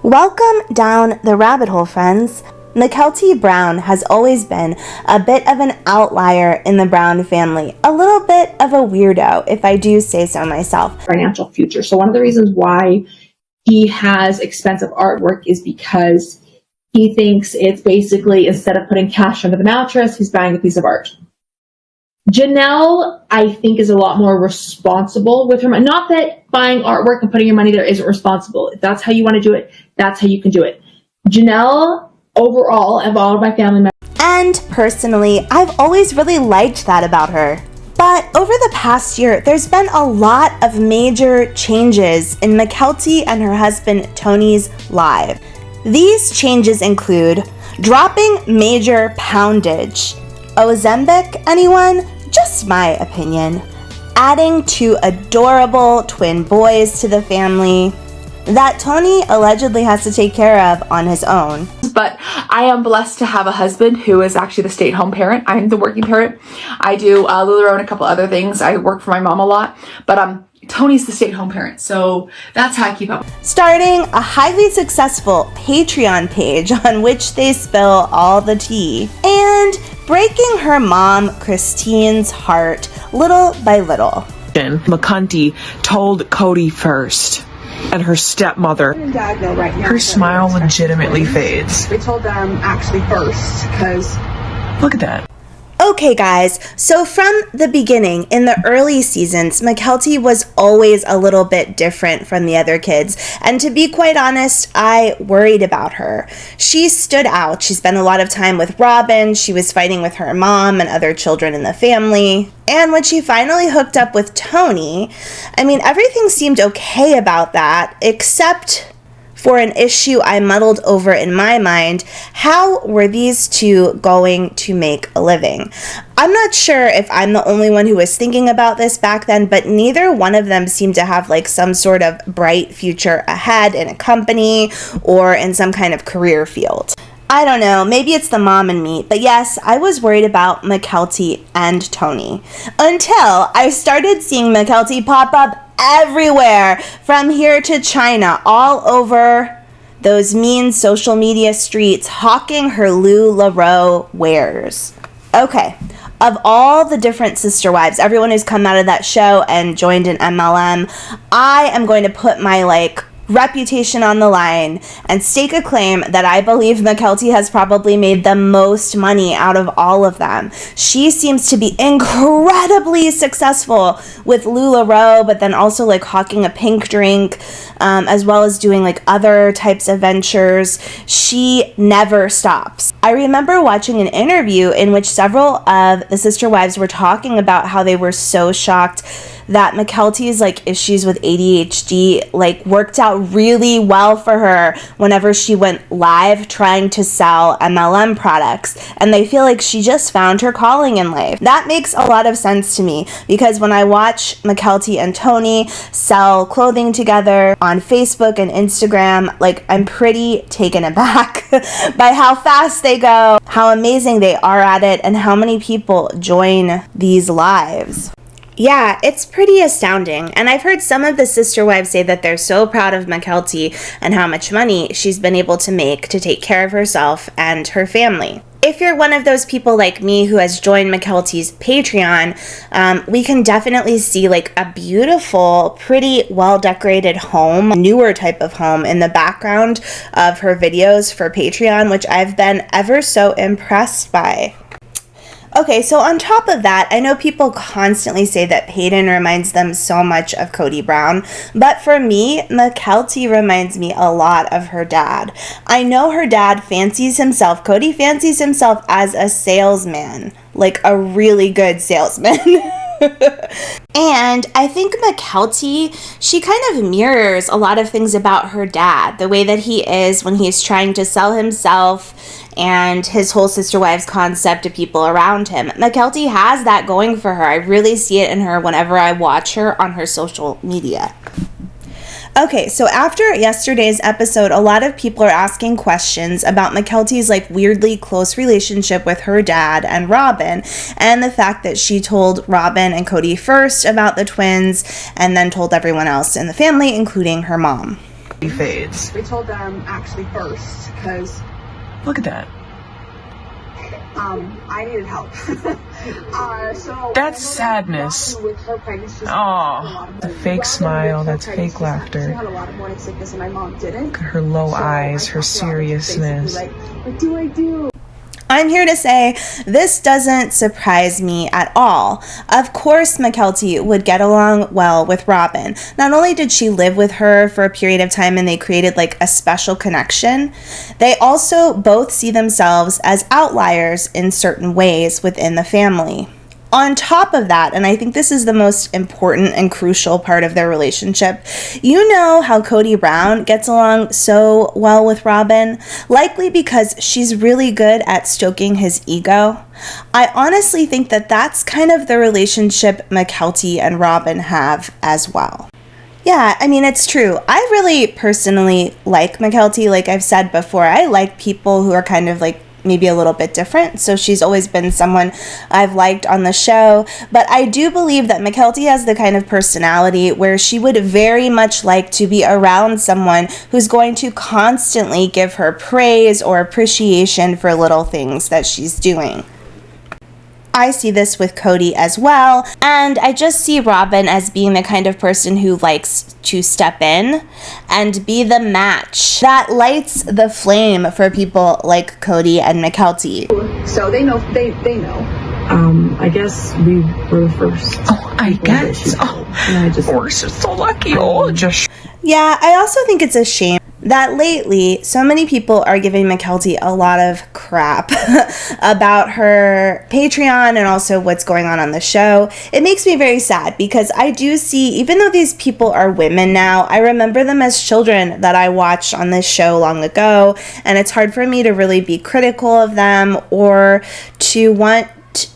Welcome down the rabbit hole, friends. Mykelti Brown has always been a bit of an outlier in the Brown family, a little bit of a weirdo, if I do say so myself. Financial future. So one of the reasons why he has expensive artwork is because he thinks it's basically, instead of putting cash under the mattress, he's buying a piece of art. Janelle, I think, is a lot more responsible with her money. Not that buying artwork and putting your money there isn't responsible. If that's how you want to do it, that's how you can do it. Janelle, overall, of all of my family members. And personally, I've always really liked that about her. But over the past year, there's been a lot of major changes in Mykelti and her husband Tony's lives. These changes include dropping major poundage. Ozempic, anyone? Just my opinion. Adding 2 adorable twin boys to the family that Tony allegedly has to take care of on his own. But I am blessed to have a husband who is actually the stay-at-home parent. I'm the working parent. I do LuLaRoe and a couple other things. I work for my mom a lot, but Tony's the stay-at-home parent, so that's how I keep up. Starting a highly successful Patreon page on which they spill all the tea, and breaking her mom Christine's heart little by little. Mykelti told Cody first, and her stepmother. And Dad know right now. Her smile legitimately fades. We told them actually first because Look at that. Okay guys, so from the beginning, in the early seasons, Mykelti was always a little bit different from the other kids, and to be quite honest, I worried about her. She stood out. She spent a lot of time with Robyn, she was fighting with her mom and other children in the family, and when she finally hooked up with Tony, I mean, everything seemed okay about that, except for an issue I muddled over in my mind. How were these two going to make a living? I'm not sure if I'm the only one who was thinking about this back then, but neither one of them seemed to have like some sort of bright future ahead in a company or in some kind of career field. I don't know, maybe it's the mom in me, but yes, I was worried about Mykelti and Tony. Until I started seeing Mykelti pop up everywhere, from here to China, all over those mean social media streets, hawking her LuLaRoe wares. Okay, of all the different sister wives, everyone who's come out of that show and joined an MLM, I am going to put my reputation on the line and stake a claim that I believe Mykelti has probably made the most money out of all of them. She seems to be incredibly successful with LuLaRoe, but then also hawking a pink drink, as well as doing other types of ventures. She never stops. I remember watching an interview in which several of the sister wives were talking about how they were so shocked that Mykelti's issues with ADHD worked out really well for her whenever she went live trying to sell MLM products, and they feel like she just found her calling in life. That makes a lot of sense to me, because when I watch Mykelti and Tony sell clothing together on Facebook and Instagram, I'm pretty taken aback by how fast they go, how amazing they are at it, and how many people join these lives. Yeah, it's pretty astounding, and I've heard some of the sister wives say that they're so proud of Mykelti and how much money she's been able to make to take care of herself and her family. If you're one of those people like me who has joined Mykelti's Patreon, we can definitely see a beautiful, pretty well-decorated home, newer type of home in the background of her videos for Patreon, which I've been ever so impressed by. Okay, so on top of that, I know people constantly say that Peyton reminds them so much of Cody Brown, but for me, Mykelti reminds me a lot of her dad. I know her dad fancies himself, Cody fancies himself as a salesman, a really good salesman. And I think Mykelti, she kind of mirrors a lot of things about her dad, the way that he is when he's trying to sell himself and his whole sister wives concept to people around him. Mykelti has that going for her. I really see it in her whenever I watch her on her social media. Okay, so after yesterday's episode, a lot of people are asking questions about Mykelti's weirdly close relationship with her dad and Robyn, and the fact that she told Robyn and Cody first about the twins and then told everyone else in the family, including her mom. fades. We told them actually first because Look at that. I needed help. So That's sadness. with her pregnancy, Oh, the fake smile, that's fake she laughter. had a lot of morning sickness, and my mom didn't. Look at her low So eyes, I her talked to her, I was basically seriousness. like, what do I do? I'm here to say this doesn't surprise me at all. Of course, Mykelti would get along well with Robyn. Not only did she live with her for a period of time and they created like a special connection, they also both see themselves as outliers in certain ways within the family. On top of that, and I think this is the most important and crucial part of their relationship, you know how Cody Brown gets along so well with Robyn, likely because she's really good at stoking his ego. I honestly think that that's kind of the relationship Mykelti and Robyn have as well. Yeah, I mean, it's true. I really personally like Mykelti. Like I've said before, I like people who are kind of like maybe a little bit different. So she's always been someone I've liked on the show. But I do believe that Mykelti has the kind of personality where she would very much like to be around someone who's going to constantly give her praise or appreciation for little things that she's doing. I see this with Cody as well, and I just see Robyn as being the kind of person who likes to step in and be the match that lights the flame for people like Cody and Mykelti. So they know. They know. I guess we were the first. Oh, I guess. Oh, And I just, we're so lucky. Oh, just. Yeah, I also think it's a shame that lately so many people are giving Mykelti a lot of crap about her Patreon and also what's going on the show. It makes me very sad because I do see, even though these people are women now, I remember them as children that I watched on this show long ago, and it's hard for me to really be critical of them or to want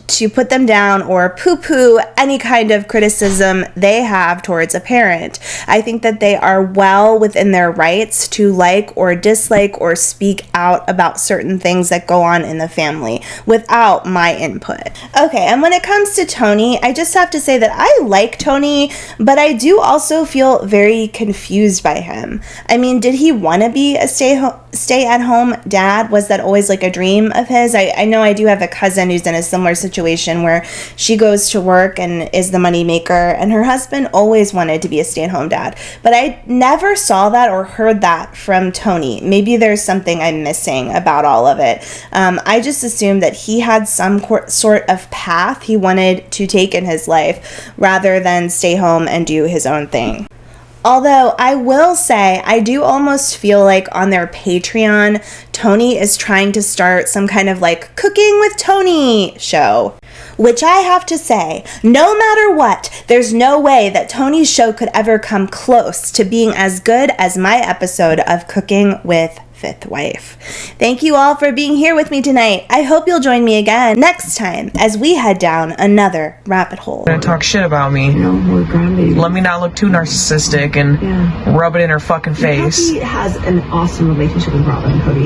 to put them down or poo-poo any kind of criticism they have towards a parent. I think that they are well within their rights to like or dislike or speak out about certain things that go on in the family without my input. Okay, and when it comes to Tony, I just have to say that I like Tony, but I do also feel very confused by him. I mean, did he want to be a stay-at-home dad? Was that always like a dream of his? I know I do have a cousin who's in a similar situation where she goes to work and is the money maker, and her husband always wanted to be a stay-at-home dad. But I never saw that or heard that from Tony. Maybe there's something I'm missing about all of it. I just assumed that he had some sort of path he wanted to take in his life rather than stay home and do his own thing. Although I will say, I do almost feel like on their Patreon, Tony is trying to start some kind of like Cooking with Tony show. Which I have to say, no matter what, there's no way that Tony's show could ever come close to being as good as my episode of Cooking with Fifth Wife. Thank you all for being here with me tonight. I hope you'll join me again next time as we head down another rabbit hole. Gonna talk shit about me. you know, we're grandbabies. Let me not look too narcissistic and Yeah. rub it in her fucking face. Mykelti has an awesome relationship with Robyn and Cody.